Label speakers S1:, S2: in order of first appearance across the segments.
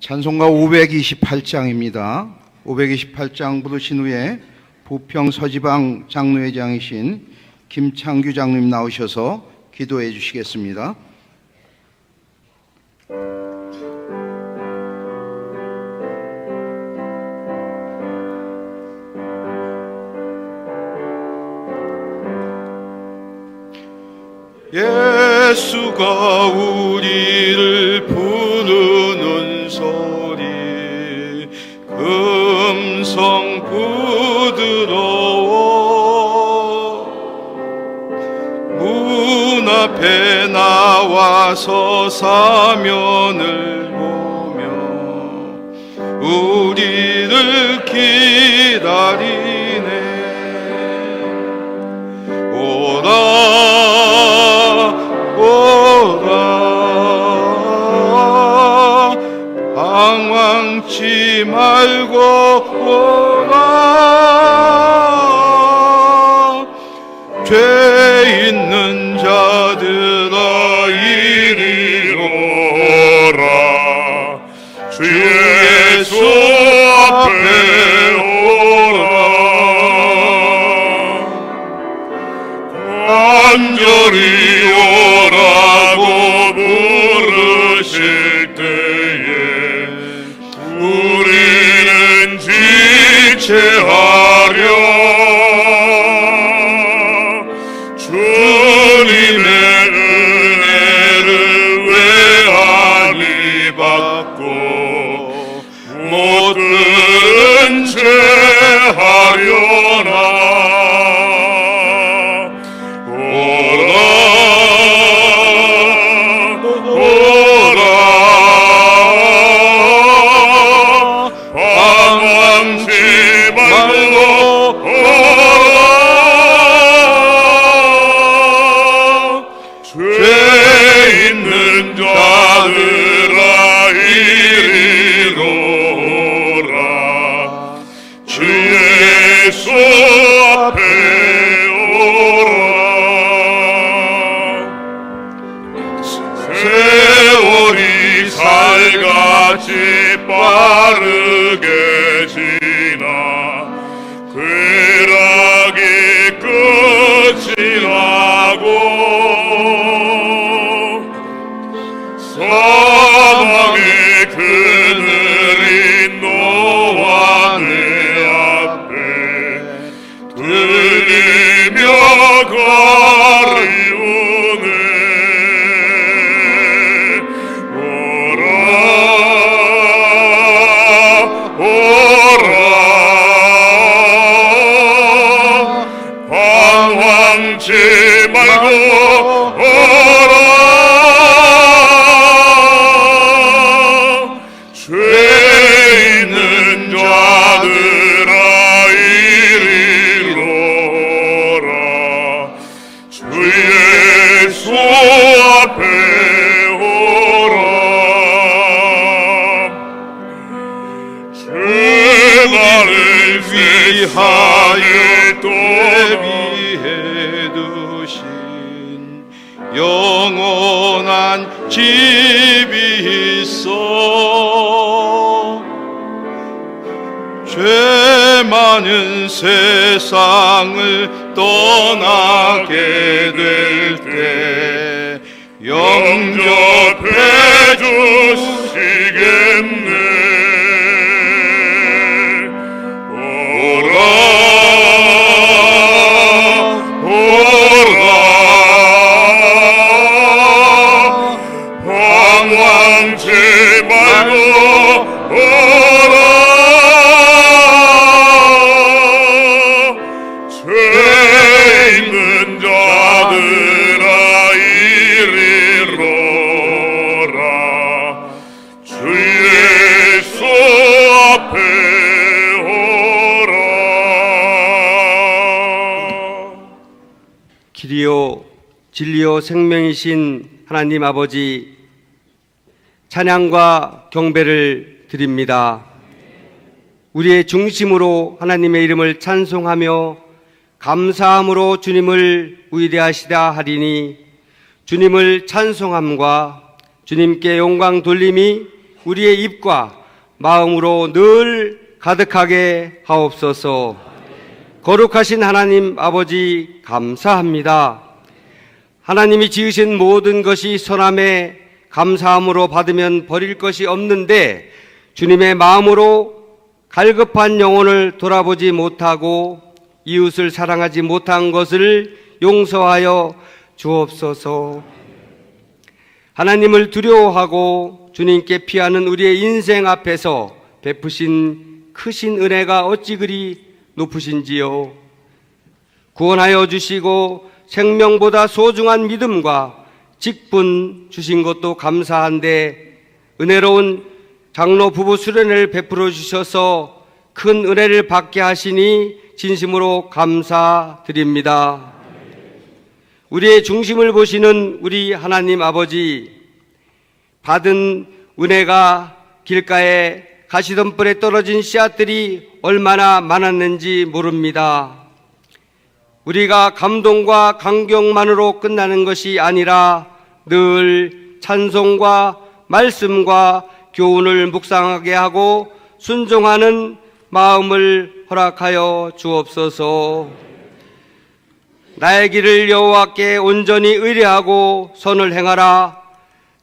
S1: 찬송가 528장입니다. 528장 부르신 후에 부평 서지방 장로회장이신 김창규 장로님 나오셔서 기도해 주시겠습니다. 예수가 우리를 부르는 소리 음성 부드러워 문 앞에 나와서 사면을 보며 우리를 기다리네. 오라 방황치 말고 오라 죄 있는 자들아 이리로 오라 주 예수 앞에 간절히 오라고 부르실 때에 우리는 지체하려 주님의 은혜를 외아리 받고 못 들은 채 하려나. 세월이 살같이 빠르게 지나 쾌락이 끝이 나고 사망의 그늘이 너와 내 앞에 들리며 가리우네. 방황치 말고 오라 죄 있는 자들아 이리로 오라 주 예수 앞에 오라 죄만을 위하여 대비해 두신 영원한 집이 있어. 죄 많은 세상을 떠나게 될 때 영접해 주시겠네. 방황치 말고 오라 죄 있는 자들아 이리로 오라 주 예수 앞에 오라.
S2: 길이요 진리요 생명이신 하나님 아버지, 찬양과 경배를 드립니다. 우리의 중심으로 하나님의 이름을 찬송하며 감사함으로 주님을 위대하시다 하리니 주님을 찬송함과 주님께 영광 돌림이 우리의 입과 마음으로 늘 가득하게 하옵소서. 거룩하신 하나님 아버지 감사합니다. 하나님이 지으신 모든 것이 선함에 감사함으로 받으면 버릴 것이 없는데 주님의 마음으로 갈급한 영혼을 돌아보지 못하고 이웃을 사랑하지 못한 것을 용서하여 주옵소서. 하나님을 두려워하고 주님께 피하는 우리의 인생 앞에서 베푸신 크신 은혜가 어찌 그리 높으신지요. 구원하여 주시고 생명보다 소중한 믿음과 직분 주신 것도 감사한데 은혜로운 장로 부부 수련회를 베풀어 주셔서 큰 은혜를 받게 하시니 진심으로 감사드립니다. 우리의 중심을 보시는 우리 하나님 아버지, 받은 은혜가 길가에 가시덤불에 떨어진 씨앗들이 얼마나 많았는지 모릅니다. 우리가 감동과 감격만으로 끝나는 것이 아니라 늘 찬송과 말씀과 교훈을 묵상하게 하고 순종하는 마음을 허락하여 주옵소서. 나의 길을 여호와께 온전히 의뢰하고 선을 행하라.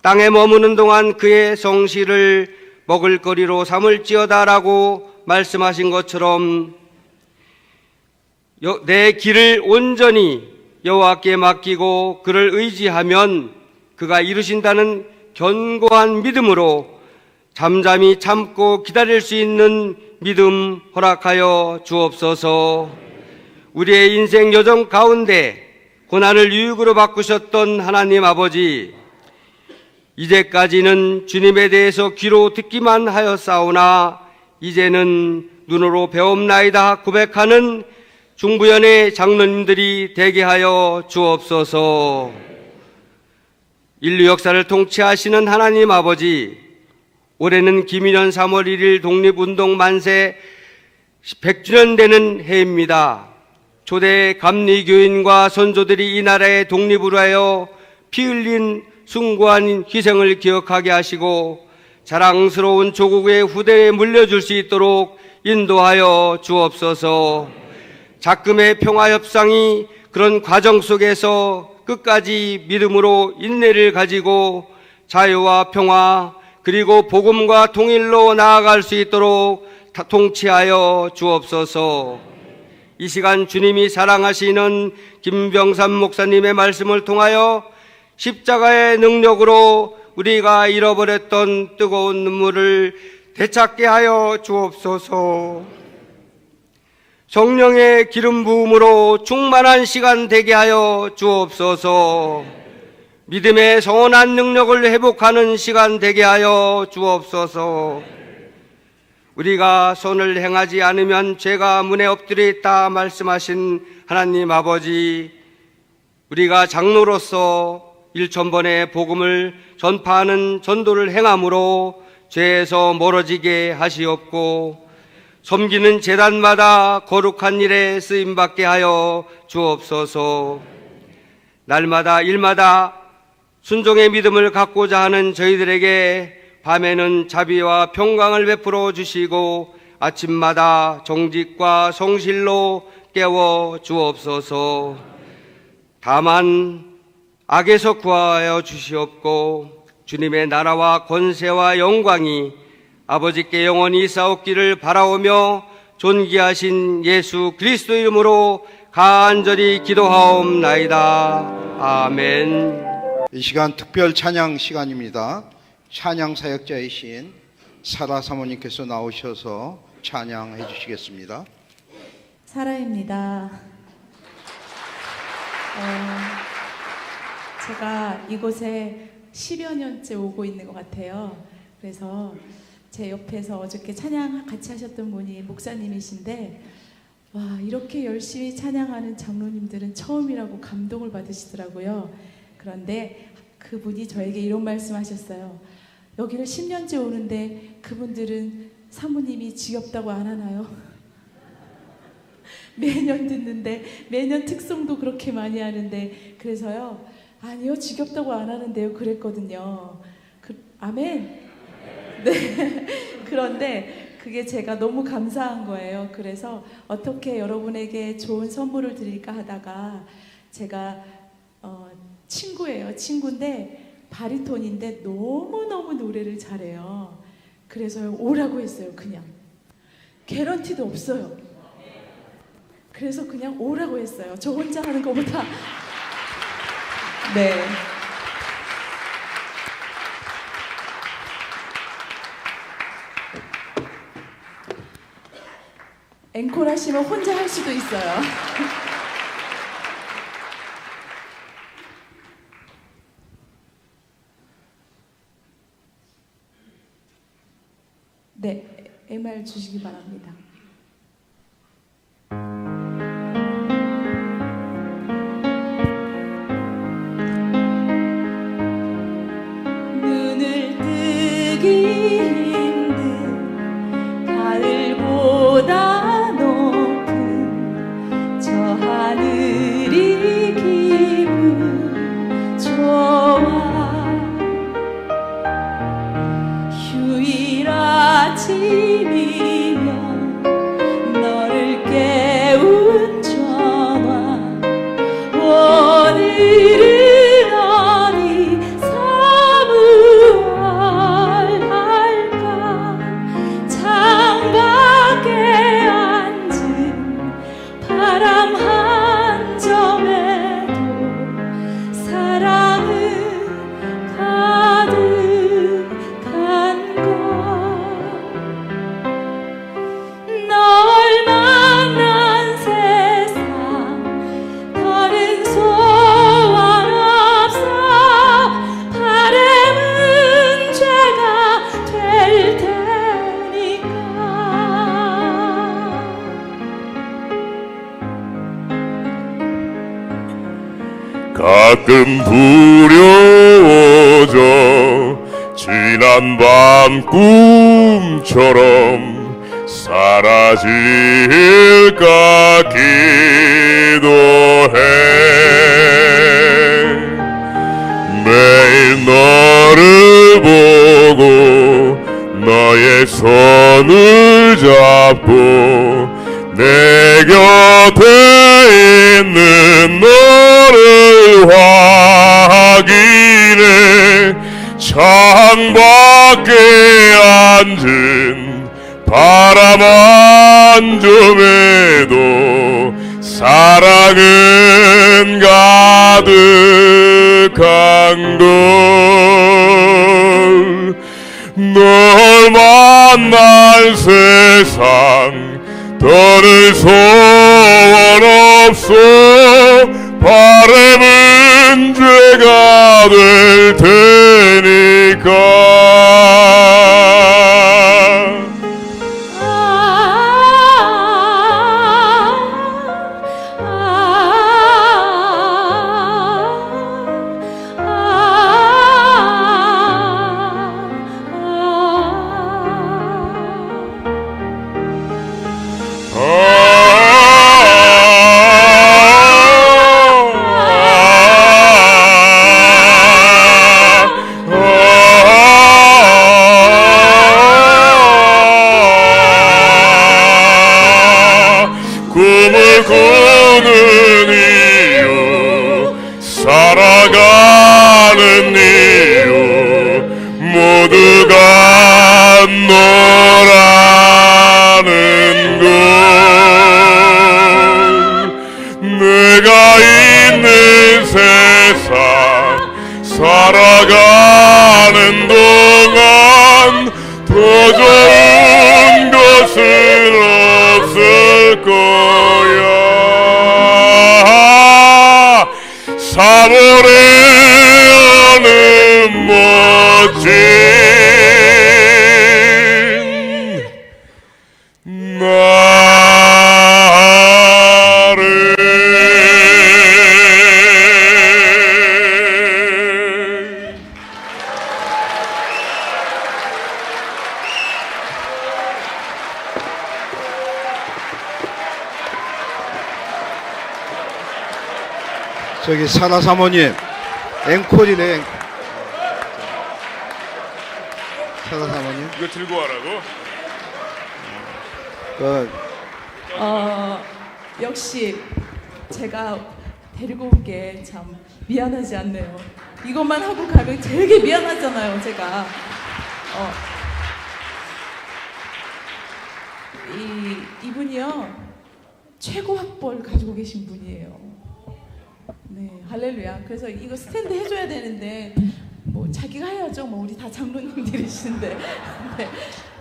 S2: 땅에 머무는 동안 그의 성실을 먹을거리로 삼을지어다라고 말씀하신 것처럼 내 길을 온전히 여호와께 맡기고 그를 의지하면 그가 이루신다는 견고한 믿음으로 잠잠히 참고 기다릴 수 있는 믿음 허락하여 주옵소서. 우리의 인생 여정 가운데 고난을 유익으로 바꾸셨던 하나님 아버지, 이제까지는 주님에 대해서 귀로 듣기만 하였사오나 이제는 눈으로 배움나이다 고백하는 중부연의 장로님들이 되게 하여 주옵소서. 인류 역사를 통치하시는 하나님 아버지, 올해는 김인현 3월 1일 독립운동 만세 100주년 되는 해입니다. 초대 감리교인과 선조들이 이 나라의 독립을 위하여 피 흘린 숭고한 희생을 기억하게 하시고 자랑스러운 조국의 후대에 물려줄 수 있도록 인도하여 주옵소서. 작금의 평화협상이 그런 과정 속에서 끝까지 믿음으로 인내를 가지고 자유와 평화 그리고 복음과 통일로 나아갈 수 있도록 통치하여 주옵소서. 이 시간 주님이 사랑하시는 김병삼 목사님의 말씀을 통하여 십자가의 능력으로 우리가 잃어버렸던 뜨거운 눈물을 되찾게 하여 주옵소서. 성령의 기름 부음으로 충만한 시간 되게 하여 주옵소서. 믿음의 선한 능력을 회복하는 시간 되게 하여 주옵소서. 우리가 선을 행하지 않으면 죄가 문에 엎드려 있다 말씀하신 하나님 아버지, 우리가 장로로서 일천번의 복음을 전파하는 전도를 행함으로 죄에서 멀어지게 하시옵고 섬기는 제단마다 거룩한 일에 쓰임받게 하여 주옵소서. 날마다 일마다 순종의 믿음을 갖고자 하는 저희들에게 밤에는 자비와 평강을 베풀어 주시고 아침마다 정직과 성실로 깨워 주옵소서. 다만 악에서 구하여 주시옵고 주님의 나라와 권세와 영광이 아버지께 영원히 쌓옵기를 바라오며 존귀하신 예수 그리스도 이름으로 간절히 기도하옵나이다. 아멘.
S3: 이 시간 특별 찬양 시간입니다. 찬양 사역자이신 사라 사모님께서 나오셔서 찬양해 주시겠습니다.
S4: 사라입니다. 제가 이곳에 10여 년째 오고 있는 것 같아요. 그래서 제 옆에서 어저께 찬양 같이 하셨던 분이 목사님이신데, 와, 이렇게 열심히 찬양하는 장로님들은 처음이라고 감동을 받으시더라고요. 그런데 그분이 저에게 이런 말씀 하셨어요. 여기를 10년째 오는데 그분들은 사모님이 지겹다고 안 하나요? 매년 듣는데 매년 특송도 그렇게 많이 하는데, 그래서요, 아니요, 지겹다고 안 하는데요 그랬거든요. 아멘. 네. 그런데 그게 제가 너무 감사한 거예요. 그래서 어떻게 여러분에게 좋은 선물을 드릴까 하다가 제가 친구예요. 친구인데 바리톤인데 너무너무 노래를 잘해요. 그래서 오라고 했어요. 그냥. 개런티도 없어요. 그래서 그냥 오라고 했어요. 저 혼자 하는 것보다. 네. 앵콜 하시면 혼자 할 수도 있어요. 네, MR 주시기 바랍니다. 눈을 뜨기 힘든 가을보다 높은 저 하늘이 기분 좋아. 휴일 아침이면 너를 깨운 전화. 오늘은 어디 사무할까. 창밖에 앉은 바람 한 점에도 사랑은 가득한 걸. 널 만난 세상 더는 소원 없어. 바람은 죄가 될 테니까.
S1: 가끔 두려워져 지난 밤 꿈처럼 사라질까 기도해. 매일 너를 보고 너의 손을 잡고 내 곁에 있는 너를 확인해. 창밖에 앉은 바람 한 점에도 사랑은 가득한 걸. 널 만날 세상 더는 소원 없어. 바람은 죄가 될 테니까. 꿈을 꾸는 이유, 살아가는 이유, 모두가 너라는 걸. 내가 있는 세상 살아가는 동안 더 좋은 것은 없을 거야. 사월의 어느 멋진 날을.
S3: 저기 사라 사모님, 앵콜이네. 사라 사모님.
S1: 이거 들고 와라고?
S3: 그
S4: 역시 제가 데리고 온 게 참 미안하지 않네요. 이것만 하고 가면 되게 미안하잖아요, 제가. 이분이요, 최고 학벌 가지고 계신 분이에요. 네, 할렐루야. 그래서 이거 스탠드 해줘야 되는데 뭐 자기가 해야죠. 뭐 우리 다 장로님들이신데. 네,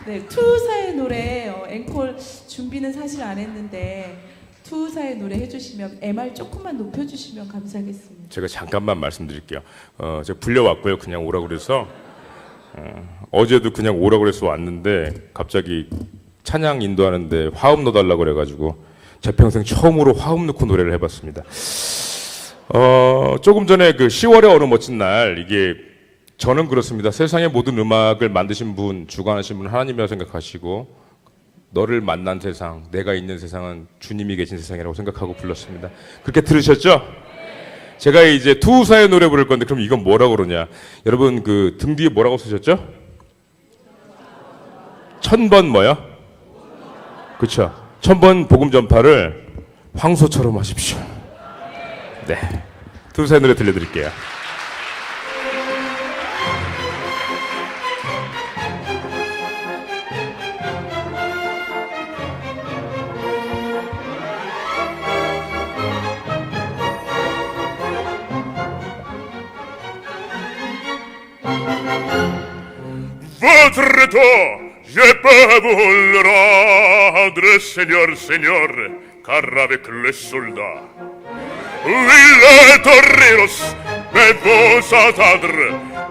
S4: 네, 투사의 노래 앵콜 준비는 사실 안 했는데 투사의 노래 해주시면 MR 조금만 높여주시면 감사하겠습니다.
S1: 제가 잠깐만 말씀드릴게요. 제가 불려왔고요. 그냥 오라고 그래서 어제도 그냥 오라고 그래서 왔는데 갑자기 찬양 인도하는데 화음 넣어달라고 그래가지고 제 평생 처음으로 화음 넣고 노래를 해봤습니다. 조금 전에 그 10월의 어느 멋진 날, 이게 저는 그렇습니다. 세상의 모든 음악을 만드신 분, 주관하신 분 하나님이라고 생각하시고, 너를 만난 세상, 내가 있는 세상은 주님이 계신 세상이라고 생각하고 불렀습니다. 그렇게 들으셨죠? 제가 이제 투사의 노래 부를 건데 그럼 이건 뭐라고 그러냐? 여러분 그 등 뒤에 뭐라고 쓰셨죠? 1000번 뭐요? 그렇죠. 1000번 복음 전파를 황소처럼 하십시오. 네, 투사의 노래 들려드릴게요. Votre temps, je peux vous le rendre, Seigneur, Seigneur, car avec les soldats, oui, les toreros, mais vont s'attendre,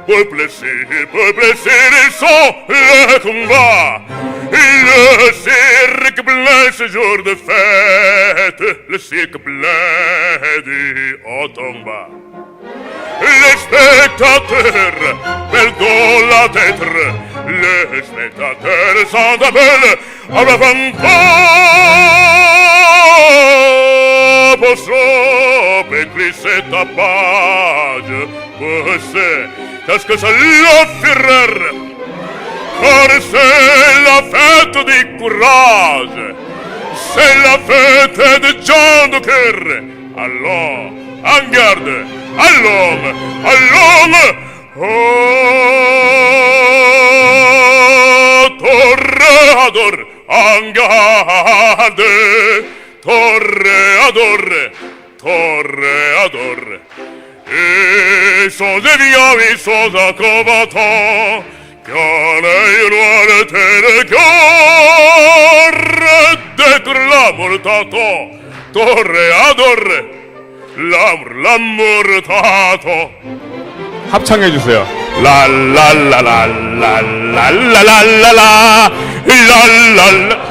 S1: pour blesser, ils sont le combat. Le cirque plein ce jour de fête, le cirque plein du haut en bas. Les spectateurs perdent la tête, les spectateurs s'en appellent à l'avant-camp. Pour écrit cette page, qu'est-ce que c'est le Führer? Car c'est la fête du courage, c'est la fête de gens de cœur. Alors, en garde à l'homme, oh, toreador, en garde, toreador, ils sont déviants, ils sont un combattant, car les noirs de cœur, d'être l'amour t'attend, toreador. l'amour tato. 합창해 주세요. 라라라라라라라라라 라라라.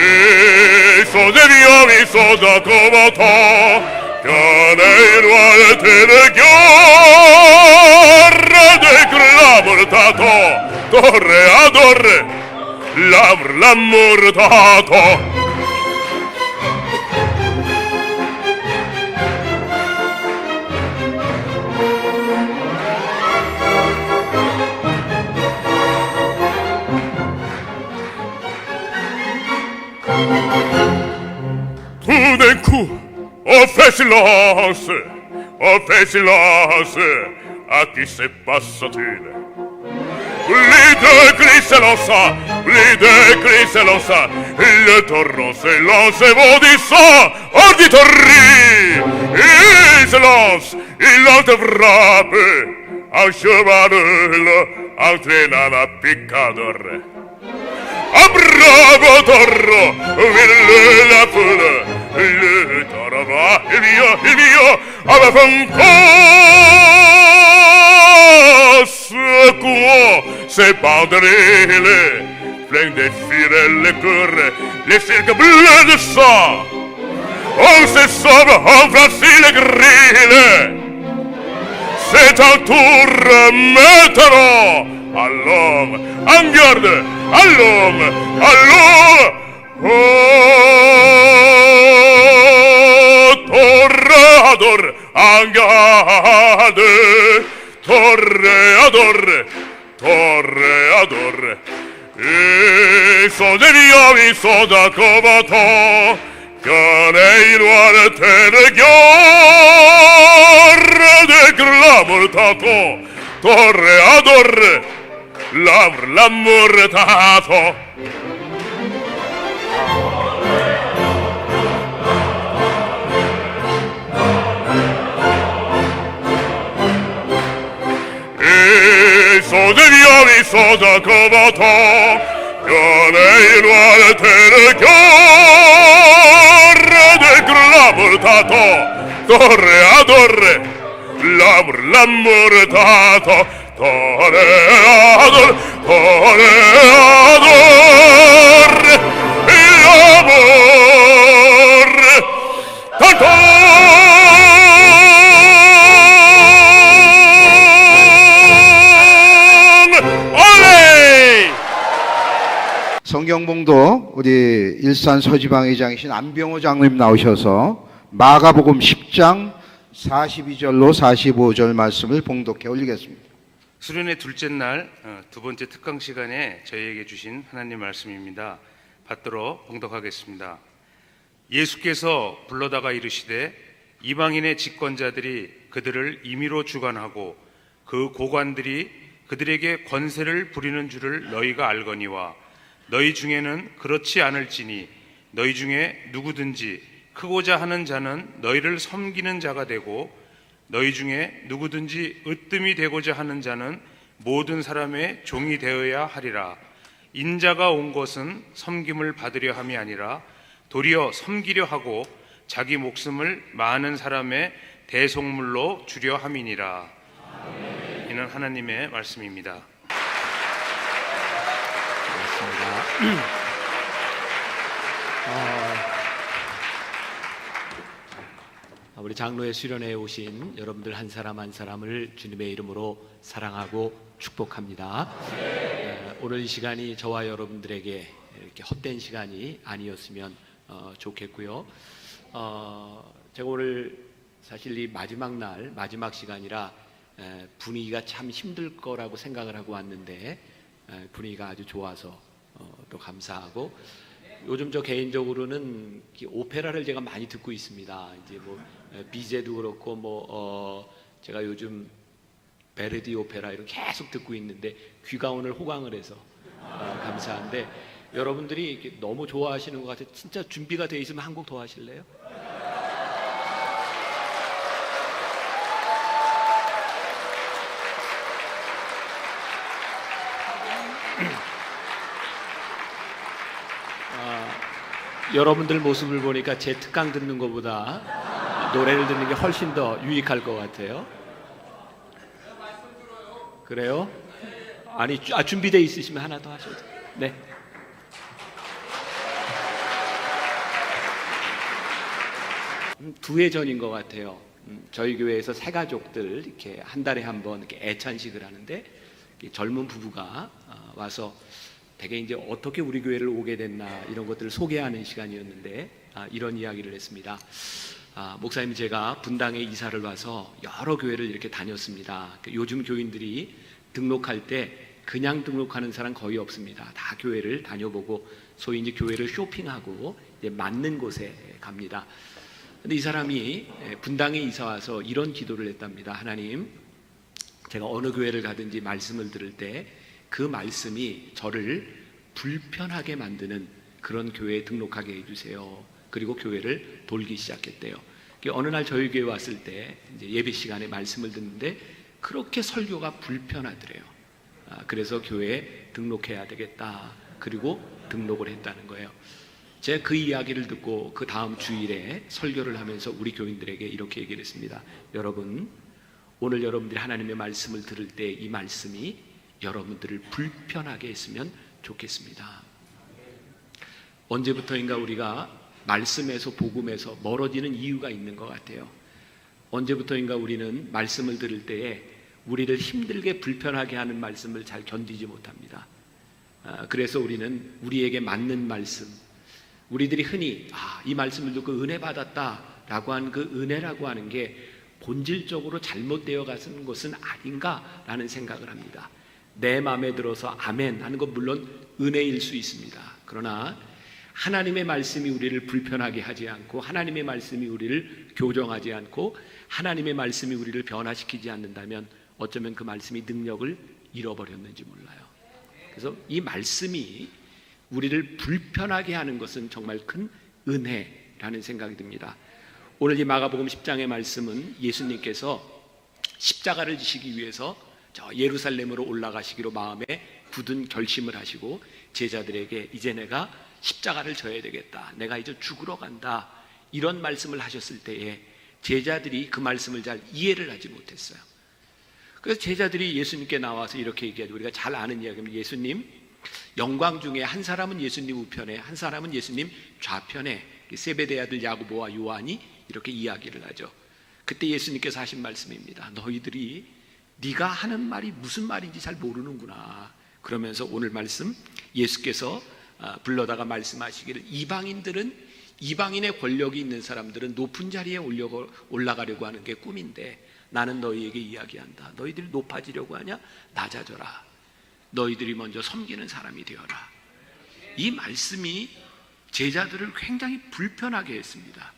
S1: Ils sont des vieux, ils sont d'un combattant, qu'un héros était le cœur de l'amour tato, toreador, l'amour tato. Tout d'un coup, on fait silence, à qui se passe-t-il? Les deux cris s'élança, le torrent s'élance, maudissant, auditorie. Il se lance, il l'entre-frappe, un cheval entraînant la picadore. A bravo toro, la foule, le toro va, il mio, alla fanco, secouant ses banderilles, plein de firelles courent, les cirques bleus de sang, on se sauve, on franchit les grilles, c'est un tour maintenant à l'homme, en garde, à l'homme, oh, toreador, en garde, toreador, toreador. E sono mi soda covato, che nei noir te de glamour tato, toreador, l'amor tato. Sono soda covato, che nei noir te de glamour tato, toreador, l'amor tato, toreador, toreador, l'amor tato.
S3: 성경봉도 우리 일산 서지방의장이신 안병호 장로님 나오셔서 마가복음 10장 42절로 45절 말씀을 봉독해 올리겠습니다.
S5: 수련의 둘째 날 두 번째 특강 시간에 저희에게 주신 하나님 말씀입니다. 받들어 봉독하겠습니다. 예수께서 불러다가 이르시되 이방인의 집권자들이 그들을 임의로 주관하고 그 고관들이 그들에게 권세를 부리는 줄을 너희가 알거니와 너희 중에는 그렇지 않을지니 너희 중에 누구든지 크고자 하는 자는 너희를 섬기는 자가 되고 너희 중에 누구든지 으뜸이 되고자 하는 자는 모든 사람의 종이 되어야 하리라. 인자가 온 것은 섬김을 받으려 함이 아니라 도리어 섬기려 하고 자기 목숨을 많은 사람의 대속물로 주려 함이니라. 이는 하나님의 말씀입니다.
S6: 우리 장로의 수련회에 오신 여러분들 한 사람 한 사람을 주님의 이름으로 사랑하고 축복합니다. 오늘 이 시간이 저와 여러분들에게 이렇게 헛된 시간이 아니었으면 좋겠고요. 제가 오늘 사실 이 마지막 날 마지막 시간이라 분위기가 참 힘들 거라고 생각을 하고 왔는데 분위기가 아주 좋아서 또 감사하고, 요즘 저 개인적으로는 오페라를 제가 많이 듣고 있습니다. 이제 뭐 비제도 그렇고 뭐 제가 요즘 베르디 오페라 이런 계속 듣고 있는데 귀가 오늘 호강을 해서 감사한데, 여러분들이 이렇게 너무 좋아하시는 것 같아요. 진짜 준비가 돼 있으면 한 곡 더 하실래요? 여러분들 모습을 보니까 제 특강 듣는 것보다 노래를 듣는 게 훨씬 더 유익할 것 같아요. 그래요? 아니, 준비되어 있으시면 하나 더 하셔도 돼요. 네. 두 해 전인 것 같아요. 저희 교회에서 새 가족들 이렇게 한 달에 한 번 이렇게 애찬식을 하는데, 젊은 부부가 와서 되게 이제 어떻게 우리 교회를 오게 됐나 이런 것들을 소개하는 시간이었는데 이런 이야기를 했습니다. 목사님, 제가 분당에 이사를 와서 여러 교회를 이렇게 다녔습니다. 요즘 교인들이 등록할 때 그냥 등록하는 사람 거의 없습니다. 다 교회를 다녀보고 소위 이제 교회를 쇼핑하고 이제 맞는 곳에 갑니다. 근데 이 사람이 분당에 이사 와서 이런 기도를 했답니다. 하나님, 제가 어느 교회를 가든지 말씀을 들을 때 그 말씀이 저를 불편하게 만드는 그런 교회에 등록하게 해주세요. 그리고 교회를 돌기 시작했대요. 어느 날 저희 교회 왔을 때 이제 예배 시간에 말씀을 듣는데 그렇게 설교가 불편하더래요. 그래서 교회에 등록해야 되겠다. 그리고 등록을 했다는 거예요. 제가 그 이야기를 듣고 그 다음 주일에 설교를 하면서 우리 교인들에게 이렇게 얘기를 했습니다. 여러분, 오늘 여러분들이 하나님의 말씀을 들을 때 이 말씀이 여러분들을 불편하게 했으면 좋겠습니다. 언제부터인가 우리가 말씀에서 복음에서 멀어지는 이유가 있는 것 같아요. 언제부터인가 우리는 말씀을 들을 때에 우리를 힘들게 불편하게 하는 말씀을 잘 견디지 못합니다. 그래서 우리는 우리에게 맞는 말씀, 우리들이 흔히 이 말씀을 듣고 은혜 받았다라고 하는 그 은혜라고 하는 게 본질적으로 잘못되어 가는 것은 아닌가라는 생각을 합니다. 내 마음에 들어서 아멘 하는 건 물론 은혜일 수 있습니다. 그러나 하나님의 말씀이 우리를 불편하게 하지 않고, 하나님의 말씀이 우리를 교정하지 않고, 하나님의 말씀이 우리를 변화시키지 않는다면 어쩌면 그 말씀이 능력을 잃어버렸는지 몰라요. 그래서 이 말씀이 우리를 불편하게 하는 것은 정말 큰 은혜라는 생각이 듭니다. 오늘 이 마가복음 10장의 말씀은 예수님께서 십자가를 지시기 위해서 저 예루살렘으로 올라가시기로 마음에 굳은 결심을 하시고 제자들에게 이제 내가 십자가를 져야 되겠다, 내가 이제 죽으러 간다, 이런 말씀을 하셨을 때에 제자들이 그 말씀을 잘 이해를 하지 못했어요. 그래서 제자들이 예수님께 나와서 이렇게 얘기하죠. 우리가 잘 아는 이야기입니다. 예수님 영광 중에 한 사람은 예수님 우편에, 한 사람은 예수님 좌편에, 세베대의 아들 야고보와 요한이 이렇게 이야기를 하죠. 그때 예수님께서 하신 말씀입니다. 너희들이 네가 하는 말이 무슨 말인지 잘 모르는구나. 그러면서 오늘 말씀 예수께서 불러다가 말씀하시기를, 이방인들은, 이방인의 권력이 있는 사람들은 높은 자리에 올라가려고 하는 게 꿈인데 나는 너희에게 이야기한다. 너희들이 높아지려고 하냐? 낮아져라. 너희들이 먼저 섬기는 사람이 되어라. 이 말씀이 제자들을 굉장히 불편하게 했습니다.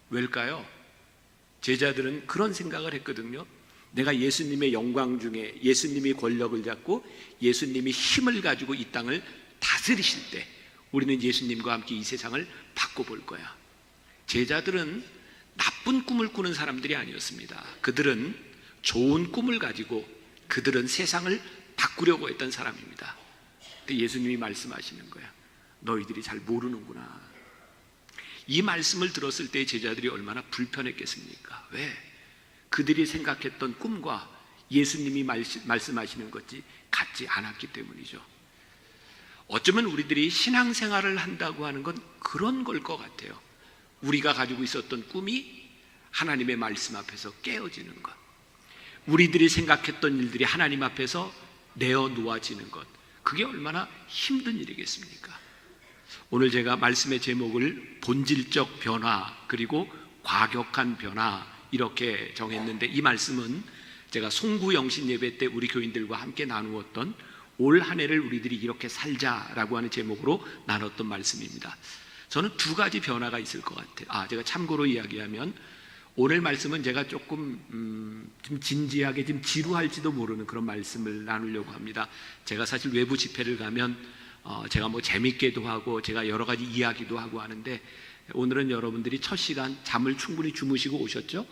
S6: 왜일까요? 제자들은 그런 생각을 했거든요. 내가 예수님의 영광 중에 예수님이 권력을 잡고 예수님이 힘을 가지고 이 땅을 다스리실 때 우리는 예수님과 함께 이 세상을 바꿔볼 거야. 제자들은 나쁜 꿈을 꾸는 사람들이 아니었습니다. 그들은 좋은 꿈을 가지고 그들은 세상을 바꾸려고 했던 사람입니다. 근데 예수님이 말씀하시는 거야. 너희들이 잘 모르는구나. 이 말씀을 들었을 때 제자들이 얼마나 불편했겠습니까? 왜? 그들이 생각했던 꿈과 예수님이 말씀하시는 것이 같지 않았기 때문이죠. 어쩌면 우리들이 신앙생활을 한다고 하는 건 그런 걸 것 같아요. 우리가 가지고 있었던 꿈이 하나님의 말씀 앞에서 깨어지는 것, 우리들이 생각했던 일들이 하나님 앞에서 내어놓아지는 것, 그게 얼마나 힘든 일이겠습니까? 오늘 제가 말씀의 제목을 본질적 변화 그리고 과격한 변화 이렇게 정했는데, 이 말씀은 제가 송구 영신 예배 때 우리 교인들과 함께 나누었던 올 한 해를 우리들이 이렇게 살자라고 하는 제목으로 나눴던 말씀입니다. 저는 두 가지 변화가 있을 것 같아요. 제가 참고로 이야기하면 오늘 말씀은 제가 조금 좀 진지하게 좀 지루할지도 모르는 그런 말씀을 나누려고 합니다. 제가 사실 외부 집회를 가면 제가 뭐 재밌게도 하고 제가 여러 가지 이야기도 하고 하는데, 오늘은 여러분들이 첫 시간 잠을 충분히 주무시고 오셨죠?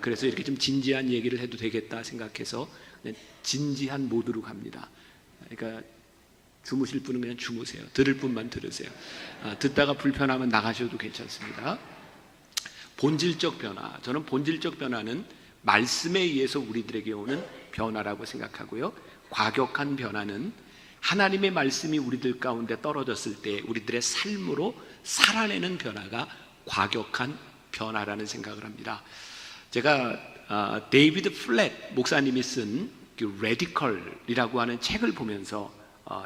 S6: 그래서 이렇게 좀 진지한 얘기를 해도 되겠다 생각해서 그냥 진지한 모드로 갑니다. 그러니까 주무실 분은 그냥 주무세요. 들을 분만 들으세요. 듣다가 불편하면 나가셔도 괜찮습니다. 본질적 변화, 저는 본질적 변화는 말씀에 의해서 우리들에게 오는 변화라고 생각하고요, 과격한 변화는 하나님의 말씀이 우리들 가운데 떨어졌을 때 우리들의 삶으로 살아내는 변화가 과격한 변화라는 생각을 합니다. 제가 데이비드 플랫 목사님이 쓴 레디컬이라고 하는 책을 보면서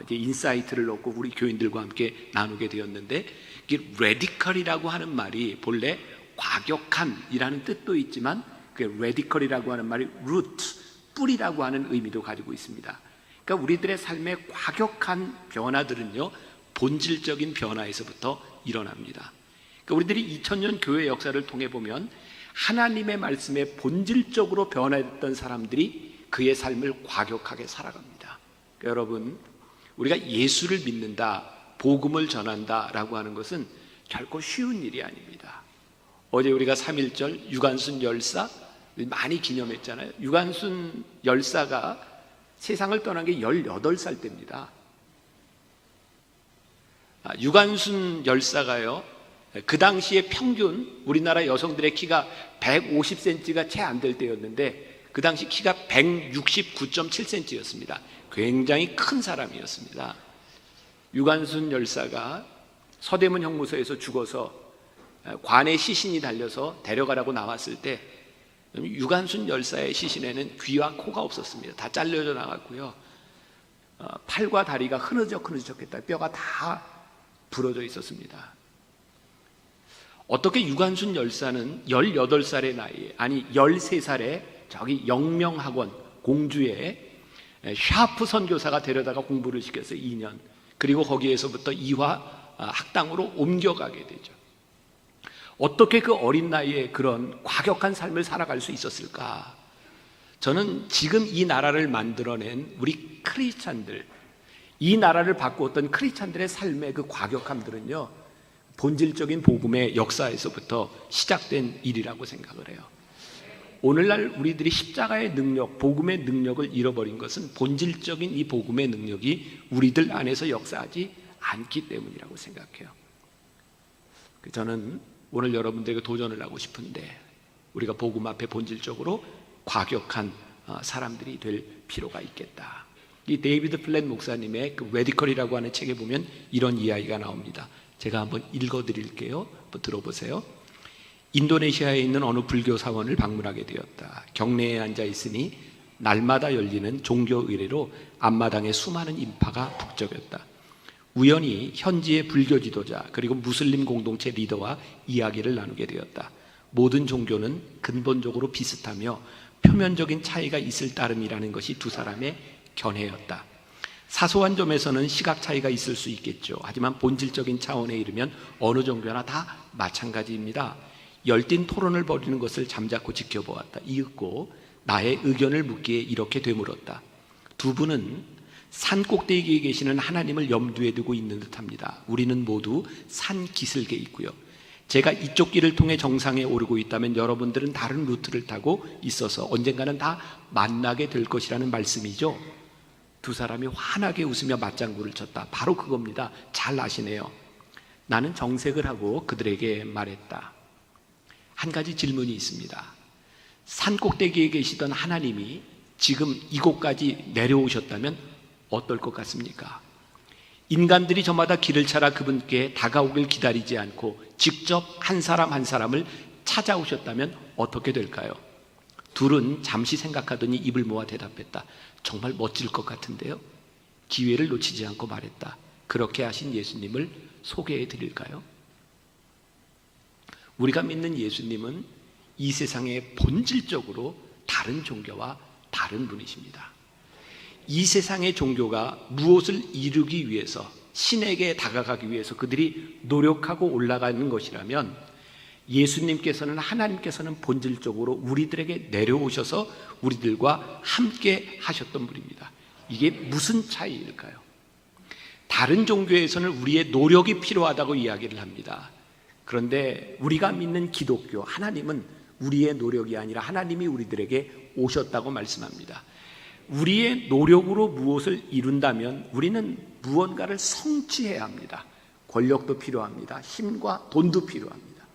S6: 이제 인사이트를 얻고 우리 교인들과 함께 나누게 되었는데, 이 레디컬이라고 하는 말이 본래 과격한이라는 뜻도 있지만 그 레디컬이라고 하는 말이 루트, 뿌리라고 하는 의미도 가지고 있습니다. 그러니까 우리들의 삶의 과격한 변화들은요, 본질적인 변화에서부터 일어납니다. 그러니까 우리들이 2000년 교회 역사를 통해 보면 하나님의 말씀에 본질적으로 변화했던 사람들이 그의 삶을 과격하게 살아갑니다. 그러니까 여러분, 우리가 예수를 믿는다, 복음을 전한다라고 하는 것은 결코 쉬운 일이 아닙니다. 어제 우리가 3.1절 유관순 열사 많이 기념했잖아요. 유관순 열사가 세상을 떠난 게 18살 때입니다. 유관순 열사가요, 그 당시에 평균 우리나라 여성들의 키가 150cm가 채 안 될 때였는데 그 당시 키가 169.7cm였습니다. 굉장히 큰 사람이었습니다. 유관순 열사가 서대문 형무소에서 죽어서 관에 시신이 달려서 데려가라고 나왔을 때 유관순 열사의 시신에는 귀와 코가 없었습니다. 다 잘려져 나갔고요, 팔과 다리가 흐느적했다. 뼈가 다 부러져 있었습니다. 어떻게 유관순 열사는 18살의 나이에, 아니 13살에 저기 영명학원 공주에 샤프 선교사가 데려다가 공부를 시켜서 2년, 그리고 거기에서부터 이화 학당으로 옮겨가게 되죠. 어떻게 그 어린 나이에 그런 과격한 삶을 살아갈 수 있었을까? 저는 지금 이 나라를 만들어낸 우리 크리스찬들, 이 나라를 바꾸었던 크리스찬들의 삶의 그 과격함들은요, 본질적인 복음의 역사에서부터 시작된 일이라고 생각을 해요. 오늘날 우리들이 십자가의 능력, 복음의 능력을 잃어버린 것은 본질적인 이 복음의 능력이 우리들 안에서 역사하지 않기 때문이라고 생각해요. 저는 오늘 여러분들에게 도전을 하고 싶은데, 우리가 복음 앞에 본질적으로 과격한 사람들이 될 필요가 있겠다. 이 데이비드 플랫 목사님의 그 레디컬이라고 하는 책에 보면 이런 이야기가 나옵니다. 제가 한번 읽어드릴게요. 한번 들어보세요. 인도네시아에 있는 어느 불교 사원을 방문하게 되었다. 경내에 앉아 있으니 날마다 열리는 종교 의례로 앞마당에 수많은 인파가 북적였다. 우연히 현지의 불교 지도자 그리고 무슬림 공동체 리더와 이야기를 나누게 되었다. 모든 종교는 근본적으로 비슷하며 표면적인 차이가 있을 따름이라는 것이 두 사람의 견해였다. 사소한 점에서는 시각 차이가 있을 수 있겠죠. 하지만 본질적인 차원에 이르면 어느 종교나 다 마찬가지입니다. 열띤 토론을 벌이는 것을 잠자코 지켜보았다. 이윽고 나의 의견을 묻기에 이렇게 되물었다. 두 분은 산 꼭대기에 계시는 하나님을 염두에 두고 있는 듯합니다. 우리는 모두 산 기슭에 있고요. 제가 이쪽 길을 통해 정상에 오르고 있다면 여러분들은 다른 루트를 타고 있어서 언젠가는 다 만나게 될 것이라는 말씀이죠. 두 사람이 환하게 웃으며 맞장구를 쳤다. 바로 그겁니다. 잘 아시네요. 나는 정색을 하고 그들에게 말했다. 한 가지 질문이 있습니다. 산 꼭대기에 계시던 하나님이 지금 이곳까지 내려오셨다면 어떨 것 같습니까? 인간들이 저마다 길을 찾아 그분께 다가오길 기다리지 않고 직접 한 사람 한 사람을 찾아오셨다면 어떻게 될까요? 둘은 잠시 생각하더니 입을 모아 대답했다. 정말 멋질 것 같은데요? 기회를 놓치지 않고 말했다. 그렇게 하신 예수님을 소개해 드릴까요? 우리가 믿는 예수님은 이 세상에 본질적으로 다른 종교와 다른 분이십니다. 이 세상의 종교가 무엇을 이루기 위해서, 신에게 다가가기 위해서 그들이 노력하고 올라가는 것이라면, 예수님께서는, 하나님께서는 본질적으로 우리들에게 내려오셔서 우리들과 함께 하셨던 분입니다. 이게 무슨 차이일까요? 다른 종교에서는 우리의 노력이 필요하다고 이야기를 합니다. 그런데 우리가 믿는 기독교, 하나님은 우리의 노력이 아니라 하나님이 우리들에게 오셨다고 말씀합니다. 우리의 노력으로 무엇을 이룬다면 우리는 무언가를 성취해야 합니다. 권력도 필요합니다. 힘과 돈도 필요합니다.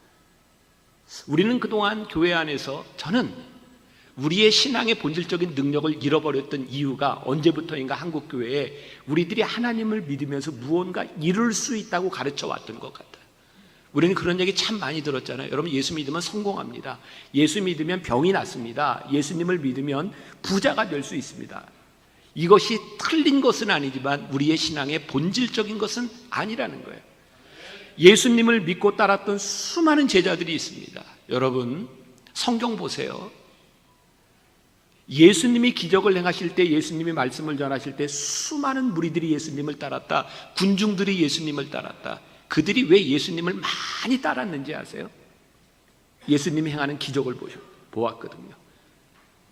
S6: 우리는 그동안 교회 안에서, 저는 우리의 신앙의 본질적인 능력을 잃어버렸던 이유가 언제부터인가 한국교회에 우리들이 하나님을 믿으면서 무언가 이룰 수 있다고 가르쳐 왔던 것 같아요. 우리는 그런 얘기 참 많이 들었잖아요. 여러분, 예수 믿으면 성공합니다. 예수 믿으면 병이 낫습니다. 예수님을 믿으면 부자가 될 수 있습니다. 이것이 틀린 것은 아니지만 우리의 신앙의 본질적인 것은 아니라는 거예요. 예수님을 믿고 따랐던 수많은 제자들이 있습니다. 여러분, 성경 보세요. 예수님이 기적을 행하실 때, 예수님이 말씀을 전하실 때 수많은 무리들이 예수님을 따랐다. 군중들이 예수님을 따랐다. 그들이 왜 예수님을 많이 따랐는지 아세요? 예수님이 행하는 기적을 보았거든요.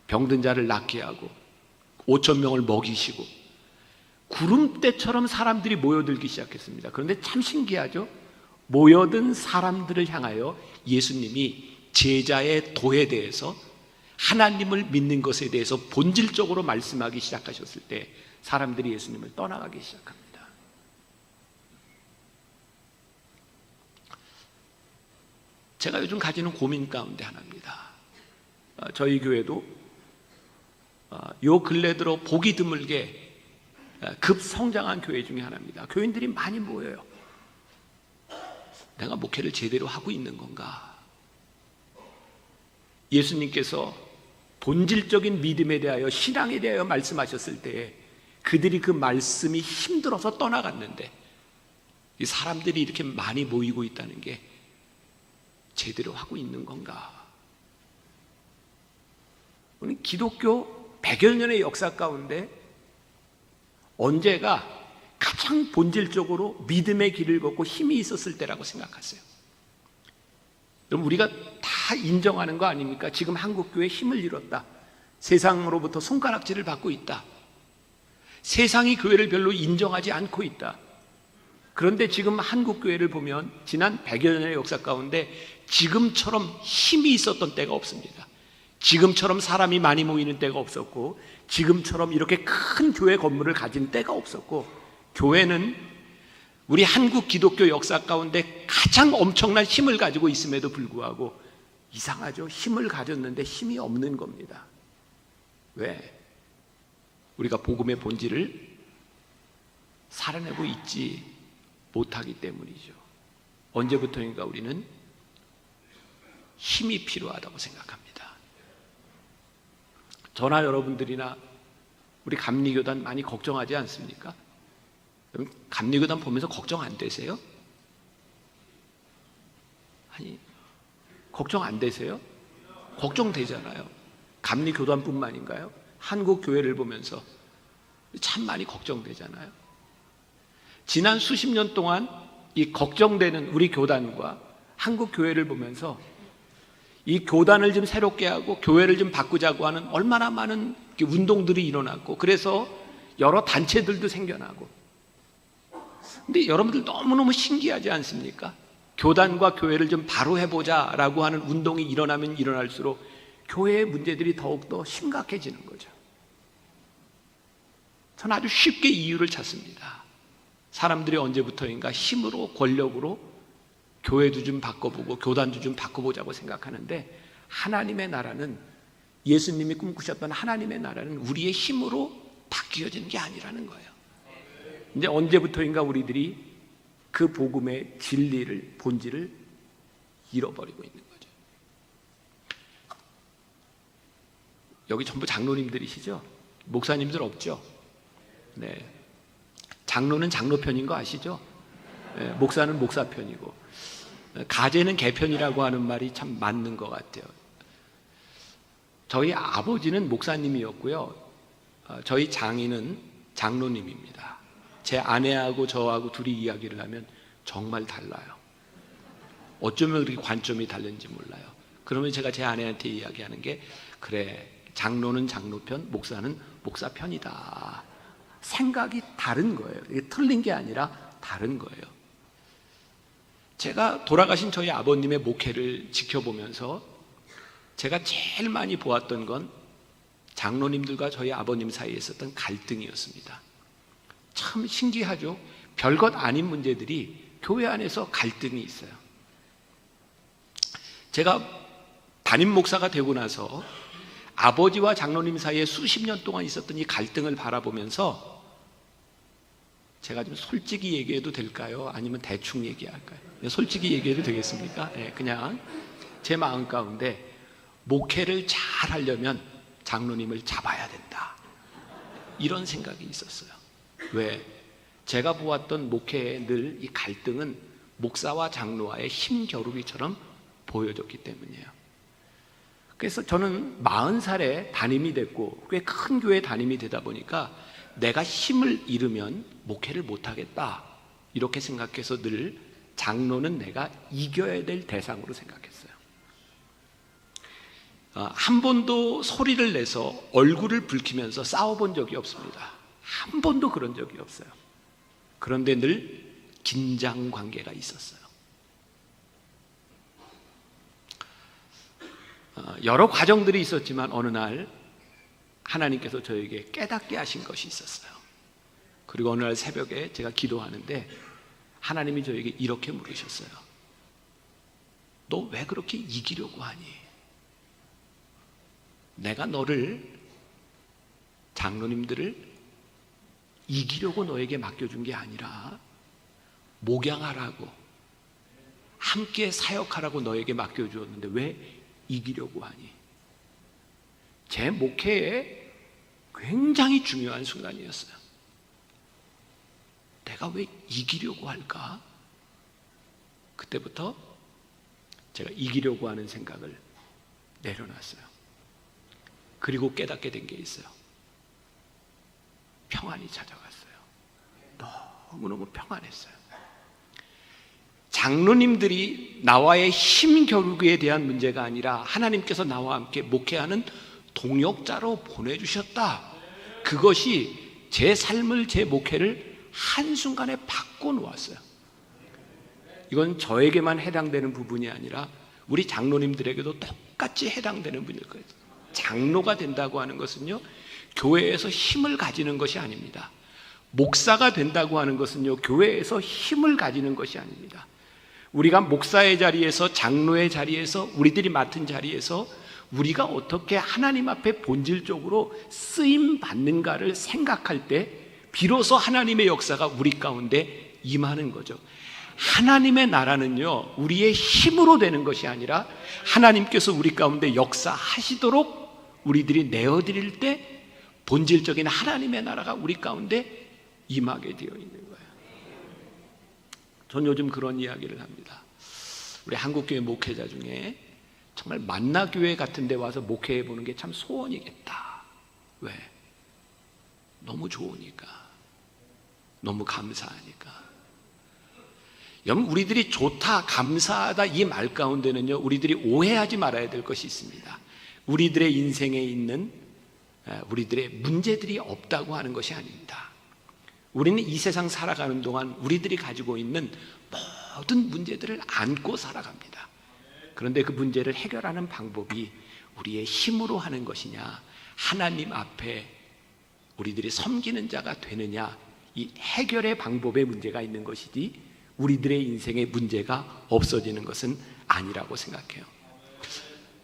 S6: 병든 자를 낫게 하고 5,000명을 먹이시고 구름대처럼 사람들이 모여들기 시작했습니다. 그런데 참 신기하죠? 모여든 사람들을 향하여 예수님이 제자의 도에 대해서, 하나님을 믿는 것에 대해서 본질적으로 말씀하기 시작하셨을 때 사람들이 예수님을 떠나가기 시작합니다. 제가 요즘 가지는 고민 가운데 하나입니다. 저희 교회도 요 근래 들어 보기 드물게 급성장한 교회 중에 하나입니다. 교인들이 많이 모여요. 내가 목회를 제대로 하고 있는 건가? 예수님께서 본질적인 믿음에 대하여, 신앙에 대하여 말씀하셨을 때 그들이 그 말씀이 힘들어서 떠나갔는데 이 사람들이 이렇게 많이 모이고 있다는 게 제대로 하고 있는 건가? 우리 기독교 100여 년의 역사 가운데 언제가 가장 본질적으로 믿음의 길을 걷고 힘이 있었을 때라고 생각하세요? 여러분, 우리가 다 인정하는 거 아닙니까? 지금 한국교회 힘을 잃었다. 세상으로부터 손가락질을 받고 있다. 세상이 교회를 별로 인정하지 않고 있다. 그런데 지금 한국교회를 보면 지난 100여 년의 역사 가운데 지금처럼 힘이 있었던 때가 없습니다. 지금처럼 사람이 많이 모이는 때가 없었고, 지금처럼 이렇게 큰 교회 건물을 가진 때가 없었고, 교회는 우리 한국 기독교 역사 가운데 가장 엄청난 힘을 가지고 있음에도 불구하고 이상하죠? 힘을 가졌는데 힘이 없는 겁니다. 왜? 우리가 복음의 본질을 살아내고 있지 못하기 때문이죠. 언제부터인가 우리는 힘이 필요하다고 생각합니다. 저나 여러분들이나 우리 감리교단 많이 걱정하지 않습니까? 감리교단 보면서 걱정 안 되세요? 아니, 걱정 안 되세요? 걱정되잖아요. 감리교단뿐만인가요? 한국 교회를 보면서 참 많이 걱정되잖아요. 지난 수십 년 동안 이 걱정되는 우리 교단과 한국 교회를 보면서 이 교단을 좀 새롭게 하고 교회를 좀 바꾸자고 하는 얼마나 많은 운동들이 일어났고, 그래서 여러 단체들도 생겨나고. 근데 여러분들 너무너무 신기하지 않습니까? 교단과 교회를 좀 바로 해보자라고 하는 운동이 일어나면 일어날수록 교회의 문제들이 더욱더 심각해지는 거죠. 저는 아주 쉽게 이유를 찾습니다. 사람들이 언제부터인가 힘으로, 권력으로 교회도 좀 바꿔보고 교단도 좀 바꿔보자고 생각하는데, 하나님의 나라는, 예수님이 꿈꾸셨던 하나님의 나라는 우리의 힘으로 바뀌어지는 게 아니라는 거예요. 이제 언제부터인가 우리들이 그 복음의 진리를, 본질을 잃어버리고 있는 거죠. 여기 전부 장로님들이시죠? 목사님들 없죠? 네. 장로는 장로 편인 거 아시죠? 네. 목사는 목사 편이고, 가제는 개편이라고 하는 말이 참 맞는 것 같아요. 저희 아버지는 목사님이었고요. 저희 장인은 장로님입니다. 제 아내하고 저하고 둘이 이야기를 하면 정말 달라요. 어쩌면 그렇게 관점이 다른지 몰라요. 그러면 제가 제 아내한테 이야기하는 게, 그래, 장로는 장로 편, 목사는 목사 편이다. 생각이 다른 거예요. 이게 틀린 게 아니라 다른 거예요. 제가 돌아가신 저희 아버님의 목회를 지켜보면서 제가 제일 많이 보았던 건 장로님들과 저희 아버님 사이에 있었던 갈등이었습니다. 참 신기하죠? 별것 아닌 문제들이 교회 안에서 갈등이 있어요. 제가 담임 목사가 되고 나서 아버지와 장로님 사이에 수십 년 동안 있었던 이 갈등을 바라보면서, 제가 좀 솔직히 얘기해도 될까요? 아니면 대충 얘기할까요? 솔직히 얘기해도 되겠습니까? 네, 그냥 제 마음 가운데 목회를 잘 하려면 장로님을 잡아야 된다, 이런 생각이 있었어요. 왜? 제가 보았던 목회의 늘 이 갈등은 목사와 장로와의 힘겨루기처럼 보여졌기 때문이에요. 그래서 저는 40살에 담임이 됐고, 꽤 큰 교회 담임이 되다 보니까 내가 힘을 잃으면 목회를 못하겠다, 이렇게 생각해서 늘 장로는 내가 이겨야 될 대상으로 생각했어요. 한 번도 소리를 내서 얼굴을 붉히면서 싸워본 적이 없습니다. 한 번도 그런 적이 없어요. 그런데 늘 긴장 관계가 있었어요. 여러 과정들이 있었지만 어느 날 하나님께서 저에게 깨닫게 하신 것이 있었어요. 그리고 어느 날 새벽에 제가 기도하는데 하나님이 저에게 이렇게 물으셨어요. 너 왜 그렇게 이기려고 하니? 내가 너를, 장로님들을 이기려고 너에게 맡겨준 게 아니라 목양하라고, 함께 사역하라고 너에게 맡겨주었는데 왜 이기려고 하니? 제 목회에 굉장히 중요한 순간이었어요. 내가 왜 이기려고 할까? 그때부터 제가 이기려고 하는 생각을 내려놨어요. 그리고 깨닫게 된 게 있어요. 평안이 찾아왔어요. 너무너무 평안했어요. 장로님들이 나와의 힘 겨루기에 대한 문제가 아니라 하나님께서 나와 함께 목회하는 동역자로 보내주셨다. 그것이 제 삶을, 제 목회를 한순간에 바꿔놓았어요. 이건 저에게만 해당되는 부분이 아니라 우리 장로님들에게도 똑같이 해당되는 분일 거예요. 장로가 된다고 하는 것은요, 교회에서 힘을 가지는 것이 아닙니다. 목사가 된다고 하는 것은요, 교회에서 힘을 가지는 것이 아닙니다. 우리가 목사의 자리에서, 장로의 자리에서, 우리들이 맡은 자리에서 우리가 어떻게 하나님 앞에 본질적으로 쓰임 받는가를 생각할 때 비로소 하나님의 역사가 우리 가운데 임하는 거죠. 하나님의 나라는요, 우리의 힘으로 되는 것이 아니라 하나님께서 우리 가운데 역사하시도록 우리들이 내어드릴 때 본질적인 하나님의 나라가 우리 가운데 임하게 되어 있는 거예요. 전 요즘 그런 이야기를 합니다. 우리 한국교회 목회자 중에 정말 만나교회 같은 데 와서 목회해 보는 게 참 소원이겠다. 왜? 너무 좋으니까. 너무 감사하니까. 여러분, 우리들이 좋다, 감사하다 이 말 가운데는요, 우리들이 오해하지 말아야 될 것이 있습니다. 우리들의 인생에 있는 우리들의 문제들이 없다고 하는 것이 아닙니다. 우리는 이 세상 살아가는 동안 우리들이 가지고 있는 모든 문제들을 안고 살아갑니다. 그런데 그 문제를 해결하는 방법이 우리의 힘으로 하는 것이냐, 하나님 앞에 우리들이 섬기는 자가 되느냐, 이 해결의 방법에 문제가 있는 것이지 우리들의 인생에 문제가 없어지는 것은 아니라고 생각해요.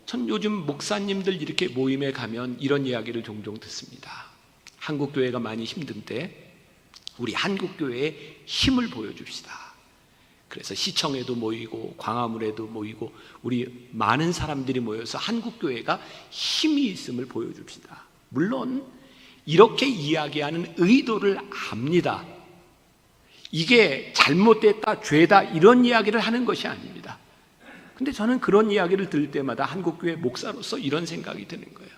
S6: 전 요즘 목사님들 이렇게 모임에 가면 이런 이야기를 종종 듣습니다. 한국교회가 많이 힘든 때 우리 한국교회에 힘을 보여줍시다. 그래서 시청에도 모이고 광화문에도 모이고 우리 많은 사람들이 모여서 한국교회가 힘이 있음을 보여줍시다. 물론 이렇게 이야기하는 의도를 압니다. 이게 잘못됐다, 죄다 이런 이야기를 하는 것이 아닙니다. 근데 저는 그런 이야기를 들을 때마다 한국교회 목사로서 이런 생각이 드는 거예요.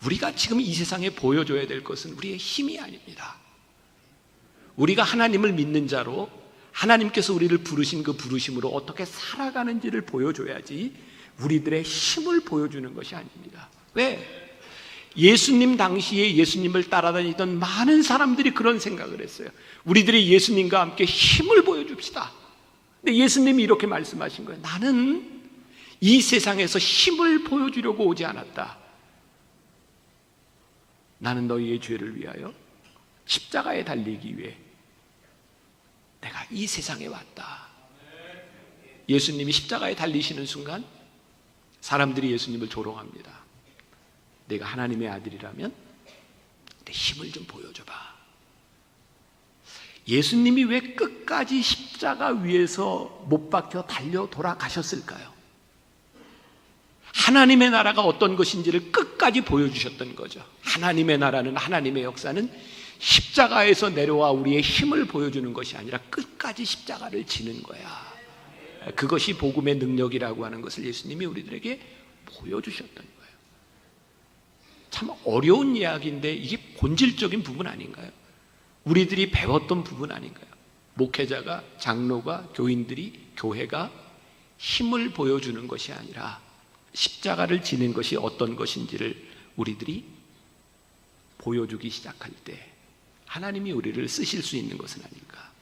S6: 우리가 지금 이 세상에 보여줘야 될 것은 우리의 힘이 아닙니다. 우리가 하나님을 믿는 자로 하나님께서 우리를 부르신 그 부르심으로 어떻게 살아가는지를 보여줘야지 우리들의 힘을 보여주는 것이 아닙니다. 왜? 예수님 당시에 예수님을 따라다니던 많은 사람들이 그런 생각을 했어요. 우리들이 예수님과 함께 힘을 보여줍시다. 근데 예수님이 이렇게 말씀하신 거예요. 나는 이 세상에서 힘을 보여주려고 오지 않았다. 나는 너희의 죄를 위하여 십자가에 달리기 위해 내가 이 세상에 왔다. 예수님이 십자가에 달리시는 순간 사람들이 예수님을 조롱합니다. 내가 하나님의 아들이라면 내 힘을 좀 보여줘봐. 예수님이 왜 끝까지 십자가 위에서 못 박혀 달려 돌아가셨을까요? 하나님의 나라가 어떤 것인지를 끝까지 보여주셨던 거죠. 하나님의 나라는, 하나님의 역사는 십자가에서 내려와 우리의 힘을 보여주는 것이 아니라 끝까지 십자가를 지는 거야. 그것이 복음의 능력이라고 하는 것을 예수님이 우리들에게 보여주셨던 거예요. 참 어려운 이야기인데 이게 본질적인 부분 아닌가요? 우리들이 배웠던 부분 아닌가요? 목회자가, 장로가, 교인들이, 교회가 힘을 보여주는 것이 아니라 십자가를 지는 것이 어떤 것인지를 우리들이 보여주기 시작할 때 하나님이 우리를 쓰실 수 있는 것은 아닌가.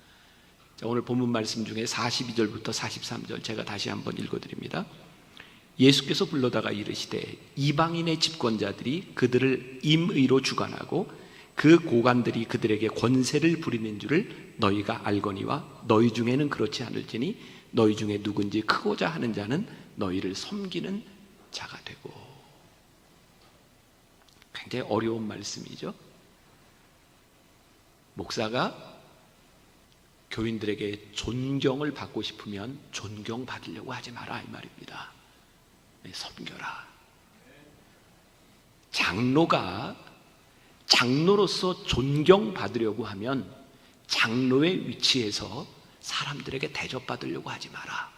S6: 자, 오늘 본문 말씀 중에 42절부터 43절 제가 다시 한번 읽어드립니다. 예수께서 불러다가 이르시되 이방인의 집권자들이 그들을 임의로 주관하고 그 고관들이 그들에게 권세를 부리는 줄을 너희가 알거니와 너희 중에는 그렇지 않을지니 너희 중에 누군지 크고자 하는 자는 너희를 섬기는 자가 되고. 굉장히 어려운 말씀이죠. 목사가 교인들에게 존경을 받고 싶으면 존경받으려고 하지 마라 이 말입니다. 섬겨라. 장로가 장로로서 존경받으려고 하면 장로의 위치에서 사람들에게 대접받으려고 하지 마라.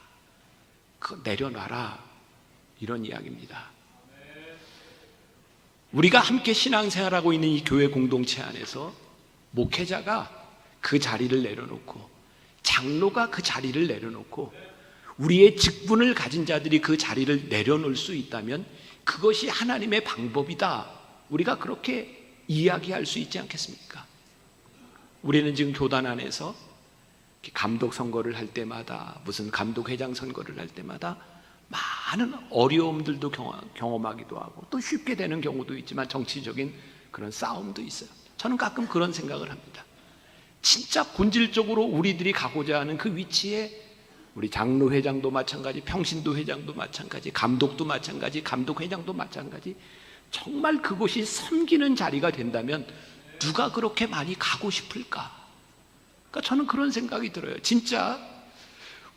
S6: 그거 내려놔라, 이런 이야기입니다. 우리가 함께 신앙생활하고 있는 이 교회 공동체 안에서 목회자가 그 자리를 내려놓고, 장로가 그 자리를 내려놓고, 우리의 직분을 가진 자들이 그 자리를 내려놓을 수 있다면 그것이 하나님의 방법이다, 우리가 그렇게 이야기할 수 있지 않겠습니까? 우리는 지금 교단 안에서 감독 선거를 할 때마다, 무슨 감독회장 선거를 할 때마다 많은 어려움들도 경험하기도 하고, 또 쉽게 되는 경우도 있지만 정치적인 그런 싸움도 있어요. 저는 가끔 그런 생각을 합니다. 진짜 본질적으로 우리들이 가고자 하는 그 위치에, 우리 장로회장도 마찬가지, 평신도 회장도 마찬가지, 감독도 마찬가지, 감독회장도 마찬가지, 정말 그곳이 섬기는 자리가 된다면 누가 그렇게 많이 가고 싶을까? 그러니까 저는 그런 생각이 들어요. 진짜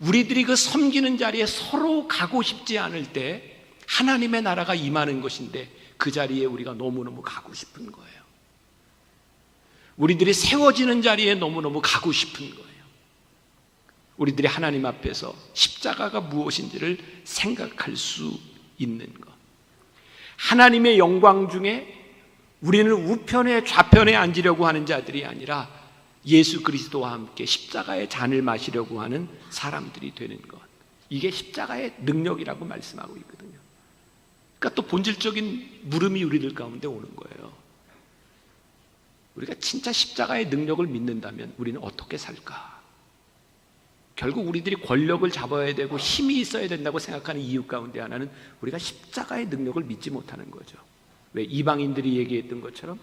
S6: 우리들이 그 섬기는 자리에 서로 가고 싶지 않을 때 하나님의 나라가 임하는 것인데, 그 자리에 우리가 너무너무 가고 싶은 거예요. 우리들이 세워지는 자리에 너무너무 가고 싶은 거예요. 우리들이 하나님 앞에서 십자가가 무엇인지를 생각할 수 있는 것. 하나님의 영광 중에 우리는 우편에 좌편에 앉으려고 하는 자들이 아니라 예수 그리스도와 함께 십자가의 잔을 마시려고 하는 사람들이 되는 것. 이게 십자가의 능력이라고 말씀하고 있거든요. 그러니까 또 본질적인 물음이 우리들 가운데 오는 거예요. 우리가 진짜 십자가의 능력을 믿는다면 우리는 어떻게 살까? 결국 우리들이 권력을 잡아야 되고 힘이 있어야 된다고 생각하는 이유 가운데 하나는 우리가 십자가의 능력을 믿지 못하는 거죠. 왜 이방인들이 얘기했던 것처럼,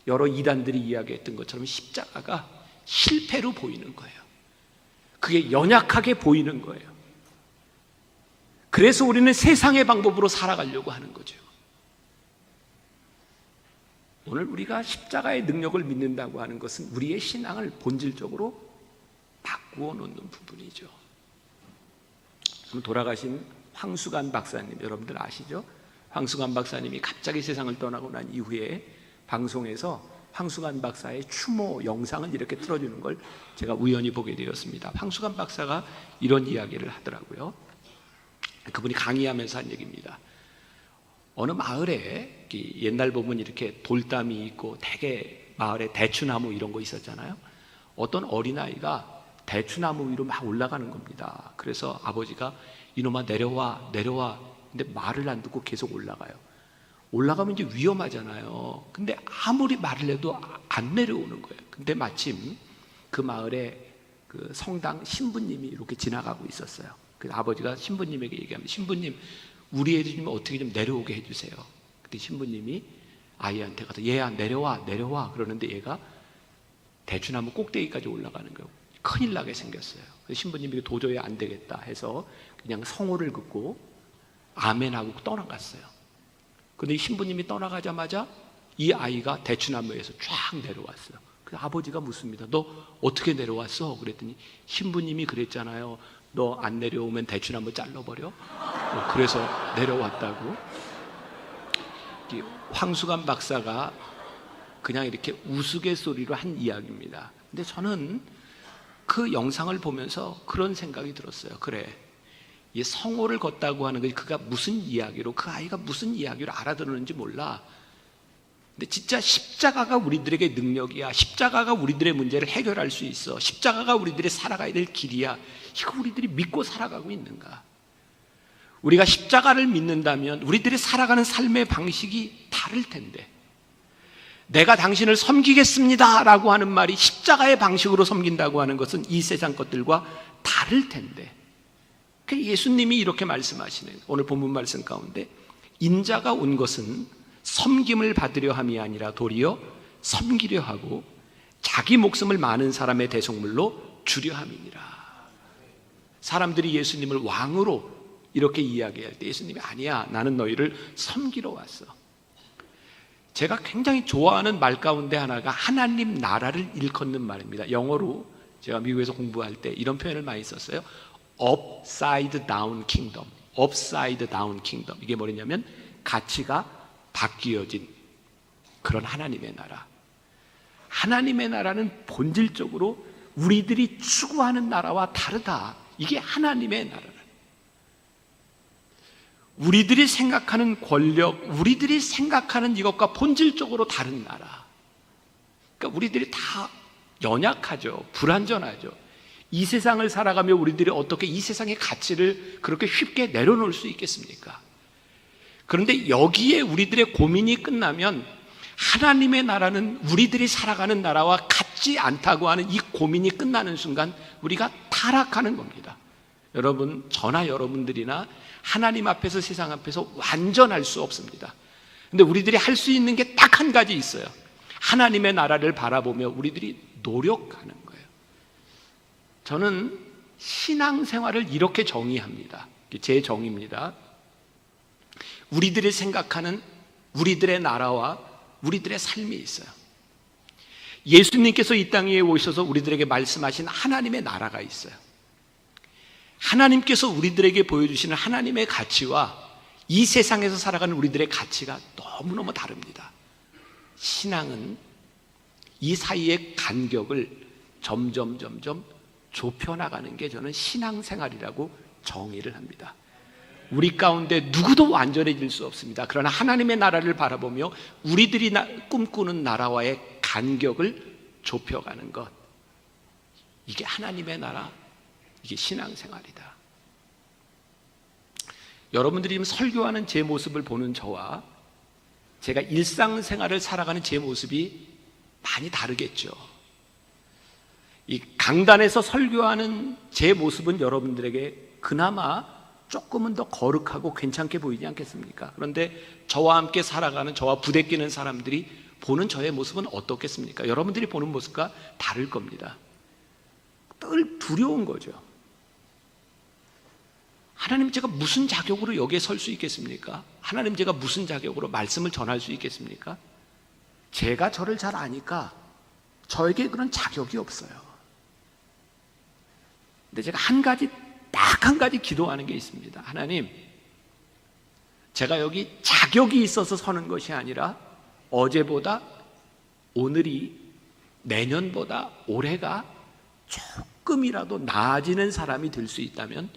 S6: 여러 이단들이 이야기했던 것처럼 십자가가 실패로 보이는 거예요. 그게 연약하게 보이는 거예요. 그래서 우리는 세상의 방법으로 살아가려고 하는 거죠. 오늘 우리가 십자가의 능력을 믿는다고 하는 것은 우리의 신앙을 본질적으로 바꾸어 놓는 부분이죠. 돌아가신 황수관 박사님, 여러분들 아시죠? 황수관 박사님이 갑자기 세상을 떠나고 난 이후에 방송에서 황수관 박사의 추모 영상을 이렇게 틀어주는 걸 제가 우연히 보게 되었습니다. 황수관 박사가 이런 이야기를 하더라고요. 그분이 강의하면서 한 얘기입니다. 어느 마을에, 옛날 보면 이렇게 돌담이 있고 되게 마을에 대추나무 이런 거 있었잖아요. 어떤 어린아이가 대추나무 위로 막 올라가는 겁니다. 그래서 아버지가 이놈아 내려와 내려와, 근데 말을 안 듣고 계속 올라가요. 올라가면 이제 위험하잖아요. 근데 아무리 말을 해도 안 내려오는 거예요. 근데 마침 그 마을에 그 성당 신부님이 이렇게 지나가고 있었어요. 그래서 아버지가 신부님에게 얘기합니다. 신부님, 우리 애들 좀 어떻게 좀 내려오게 해주세요. 그때 신부님이 아이한테 가서 얘야 내려와 내려와 그러는데 얘가 대추나무 꼭대기까지 올라가는 거예요. 큰일 나게 생겼어요. 그래서 신부님이 도저히 안 되겠다 해서 그냥 성호를 긋고 아멘하고 떠나갔어요. 근데 이 신부님이 떠나가자마자 이 아이가 대추나무에서 쫙 내려왔어요. 그래서 아버지가 묻습니다. 너 어떻게 내려왔어? 그랬더니 신부님이 그랬잖아요. 너 안 내려오면 대추나무 잘라버려. 그래서 내려왔다고. 황수관 박사가 그냥 이렇게 우스갯소리로 한 이야기입니다. 근데 저는 그 영상을 보면서 그런 생각이 들었어요. 그래, 이 성호를 걷다고 하는 것이 그가 무슨 이야기로, 그 아이가 무슨 이야기로 알아들었는지 몰라. 근데 진짜 십자가가 우리들에게 능력이야. 십자가가 우리들의 문제를 해결할 수 있어. 십자가가 우리들이 살아가야 될 길이야. 이거 우리들이 믿고 살아가고 있는가? 우리가 십자가를 믿는다면 우리들이 살아가는 삶의 방식이 다를 텐데, 내가 당신을 섬기겠습니다 라고 하는 말이 십자가의 방식으로 섬긴다고 하는 것은 이 세상 것들과 다를 텐데, 예수님이 이렇게 말씀하시는 오늘 본문 말씀 가운데, 인자가 온 것은 섬김을 받으려 함이 아니라 도리어 섬기려 하고 자기 목숨을 많은 사람의 대속물로 주려 함이니라. 사람들이 예수님을 왕으로 이렇게 이야기할 때 예수님이 아니야, 나는 너희를 섬기러 왔어. 제가 굉장히 좋아하는 말 가운데 하나가 하나님 나라를 일컫는 말입니다. 영어로 제가 미국에서 공부할 때 이런 표현을 많이 썼어요. Upside down kingdom. Upside down kingdom. 이게 뭐냐면 가치가 바뀌어진 그런 하나님의 나라. 하나님의 나라는 본질적으로 우리들이 추구하는 나라와 다르다. 이게 하나님의 나라라. 우리들이 생각하는 권력, 우리들이 생각하는 이것과 본질적으로 다른 나라. 그러니까 우리들이 다 연약하죠. 불완전하죠. 이 세상을 살아가며 우리들이 어떻게 이 세상의 가치를 그렇게 쉽게 내려놓을 수 있겠습니까? 그런데 여기에 우리들의 고민이 끝나면 하나님의 나라는 우리들이 살아가는 나라와 같지 않다고 하는 이 고민이 끝나는 순간 우리가 타락하는 겁니다. 여러분, 저나 여러분들이나 하나님 앞에서 세상 앞에서 완전할 수 없습니다. 근데 우리들이 할 수 있는 게 딱 한 가지 있어요. 하나님의 나라를 바라보며 우리들이 노력하는 거예요. 저는 신앙생활을 이렇게 정의합니다. 제 정의입니다. 우리들이 생각하는 우리들의 나라와 우리들의 삶이 있어요. 예수님께서 이 땅에 오셔서 우리들에게 말씀하신 하나님의 나라가 있어요. 하나님께서 우리들에게 보여주시는 하나님의 가치와 이 세상에서 살아가는 우리들의 가치가 너무너무 다릅니다. 신앙은 이 사이의 간격을 점점 좁혀나가는 게 저는 신앙생활이라고 정의를 합니다. 우리 가운데 누구도 완전해질 수 없습니다. 그러나 하나님의 나라를 바라보며 우리들이 꿈꾸는 나라와의 간격을 좁혀가는 것, 이게 하나님의 나라, 이게 신앙생활이다. 여러분들이 지금 설교하는 제 모습을 보는 저와 제가 일상생활을 살아가는 제 모습이 많이 다르겠죠. 이 강단에서 설교하는 제 모습은 여러분들에게 그나마 조금은 더 거룩하고 괜찮게 보이지 않겠습니까? 그런데 저와 함께 살아가는, 저와 부대끼는 사람들이 보는 저의 모습은 어떻겠습니까? 여러분들이 보는 모습과 다를 겁니다. 늘 두려운 거죠. 하나님, 제가 무슨 자격으로 여기에 설 수 있겠습니까? 하나님, 제가 무슨 자격으로 말씀을 전할 수 있겠습니까? 제가 저를 잘 아니까 저에게 그런 자격이 없어요. 근데 제가 딱 한 가지 기도하는 게 있습니다. 하나님, 제가 여기 자격이 있어서 서는 것이 아니라 어제보다 오늘이 내년보다 올해가 조금이라도 나아지는 사람이 될 수 있다면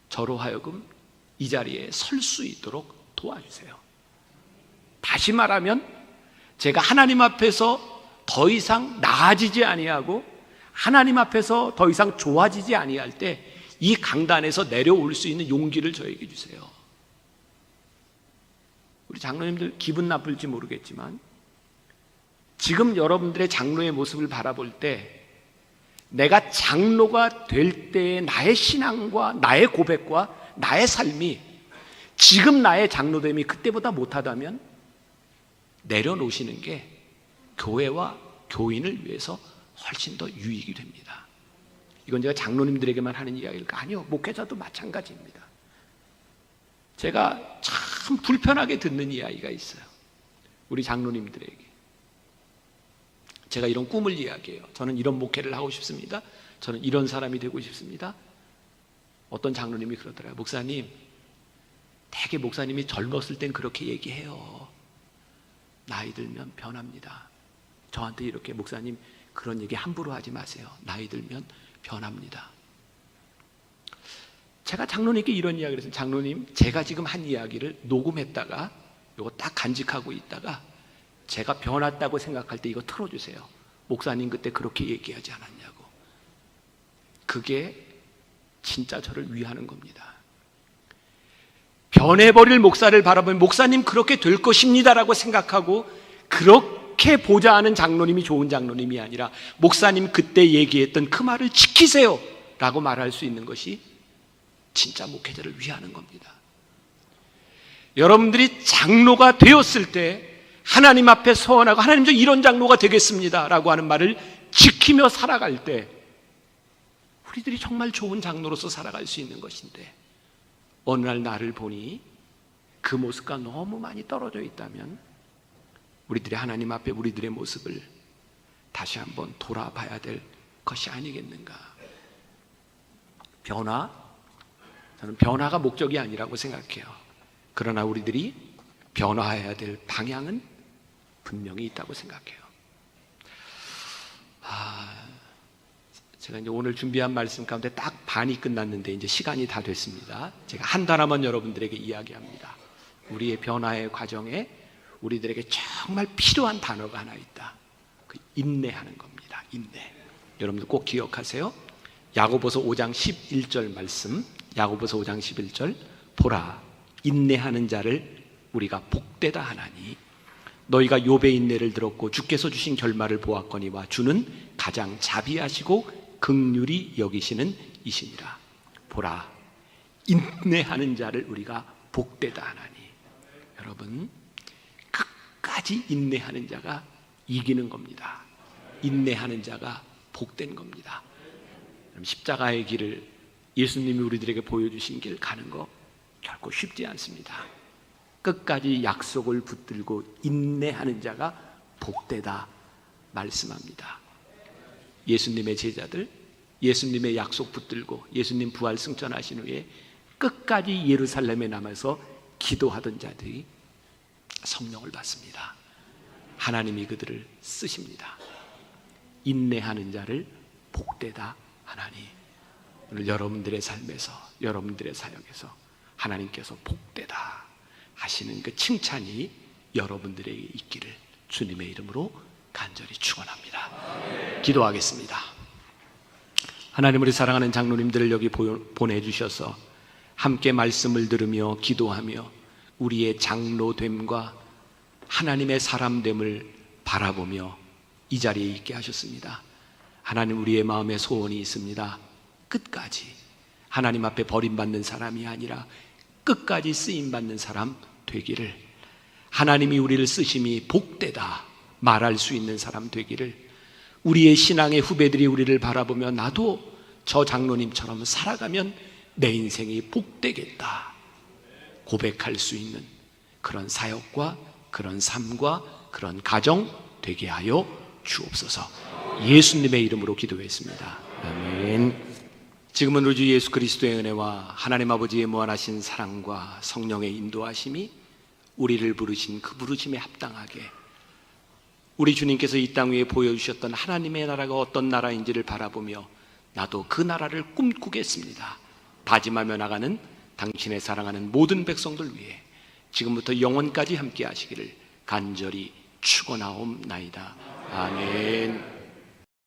S6: 저로 하여금 이 자리에 설 수 있도록 도와주세요. 다시 말하면 제가 하나님 앞에서 더 이상 나아지지 아니하고 하나님 앞에서 더 이상 좋아지지 아니할 때 이 강단에서 내려올 수 있는 용기를 저에게 주세요. 우리 장로님들 기분 나쁠지 모르겠지만 지금 여러분들의 장로의 모습을 바라볼 때 내가 장로가 될 때의 나의 신앙과 나의 고백과 나의 삶이 지금 나의 장로됨이 그때보다 못하다면 내려놓으시는 게 교회와 교인을 위해서 훨씬 더 유익이 됩니다. 이건 제가 장로님들에게만 하는 이야기일까? 아니요, 목회자도 마찬가지입니다. 제가 참 불편하게 듣는 이야기가 있어요. 우리 장로님들에게. 제가 이런 꿈을 이야기해요. 저는 이런 목회를 하고 싶습니다. 저는 이런 사람이 되고 싶습니다. 어떤 장로님이 그러더라고요. 목사님, 되게 목사님이 젊었을 땐 그렇게 얘기해요. 나이 들면 변합니다. 저한테 이렇게, 목사님 그런 얘기 함부로 하지 마세요. 나이 들면 변합니다. 제가 장로님께 이런 이야기를 했어요. 장로님, 제가 지금 한 이야기를 녹음했다가 이거 딱 간직하고 있다가 제가 변했다고 생각할 때 이거 틀어주세요. 목사님 그때 그렇게 얘기하지 않았냐고. 그게 진짜 저를 위하는 겁니다. 변해버릴 목사를 바라보면 목사님 그렇게 될 것입니다라고 생각하고 그렇게 보자 하는 장로님이 좋은 장로님이 아니라 목사님 그때 얘기했던 그 말을 지키세요 라고 말할 수 있는 것이 진짜 목회자를 위하는 겁니다. 여러분들이 장로가 되었을 때 하나님 앞에 서원하고 하나님 저 이런 장로가 되겠습니다 라고 하는 말을 지키며 살아갈 때 우리들이 정말 좋은 장로로서 살아갈 수 있는 것인데 어느 날 나를 보니 그 모습과 너무 많이 떨어져 있다면 우리들이 하나님 앞에 우리들의 모습을 다시 한번 돌아봐야 될 것이 아니겠는가. 저는 변화가 목적이 아니라고 생각해요. 그러나 우리들이 변화해야 될 방향은 분명히 있다고 생각해요. 제가 이제 오늘 준비한 말씀 가운데 딱 반이 끝났는데 이제 시간이 다 됐습니다. 제가 한 단어만 여러분들에게 이야기합니다. 우리의 변화의 과정에 우리들에게 정말 필요한 단어가 하나 있다. 그 인내하는 겁니다. 인내. 여러분들 꼭 기억하세요. 야고보서 5장 11절 말씀, 야고보서 5장 11절, 보라 인내하는 자를 우리가 복되다 하나니 너희가 욥의 인내를 들었고 주께서 주신 결말을 보았거니와 주는 가장 자비하시고 긍휼히 여기시는 이시니라. 보라 인내하는 자를 우리가 복되다 하나니. 여러분 끝까지 인내하는 자가 이기는 겁니다. 인내하는 자가 복된 겁니다. 십자가의 길을 예수님이 우리들에게 보여주신 길 가는 거 결코 쉽지 않습니다. 끝까지 약속을 붙들고 인내하는 자가 복되다 말씀합니다. 예수님의 제자들, 예수님의 약속 붙들고 예수님 부활 승천하신 후에 끝까지 예루살렘에 남아서 기도하던 자들이 성령을 받습니다. 하나님이 그들을 쓰십니다. 인내하는 자를 복되다 하나니. 오늘 여러분들의 삶에서, 여러분들의 사역에서 하나님께서 복되다 하시는 그 칭찬이 여러분들에게 있기를 주님의 이름으로 간절히 축원합니다. 기도하겠습니다. 하나님, 우리 사랑하는 장로님들을 여기 보내주셔서 함께 말씀을 들으며 기도하며 우리의 장로됨과 하나님의 사람됨을 바라보며 이 자리에 있게 하셨습니다. 하나님, 우리의 마음에 소원이 있습니다. 끝까지 하나님 앞에 버림받는 사람이 아니라 끝까지 쓰임받는 사람 되기를, 하나님이 우리를 쓰심이 복되다 말할 수 있는 사람 되기를, 우리의 신앙의 후배들이 우리를 바라보며 나도 저 장로님처럼 살아가면 내 인생이 복되겠다 고백할 수 있는 그런 사역과 그런 삶과 그런 가정 되게 하여 주옵소서. 예수님의 이름으로 기도했습니다. 아멘. 지금은 우리 주 예수 그리스도의 은혜와 하나님 아버지의 무한하신 사랑과 성령의 인도하심이 우리를 부르신 그 부르심에 합당하게 우리 주님께서 이 땅 위에 보여주셨던 하나님의 나라가 어떤 나라인지를 바라보며 나도 그 나라를 꿈꾸겠습니다 다짐하며 나가는 당신의 사랑하는 모든 백성들 위해 지금부터 영원까지 함께 하시기를 간절히 축원하옵나이다. 아멘.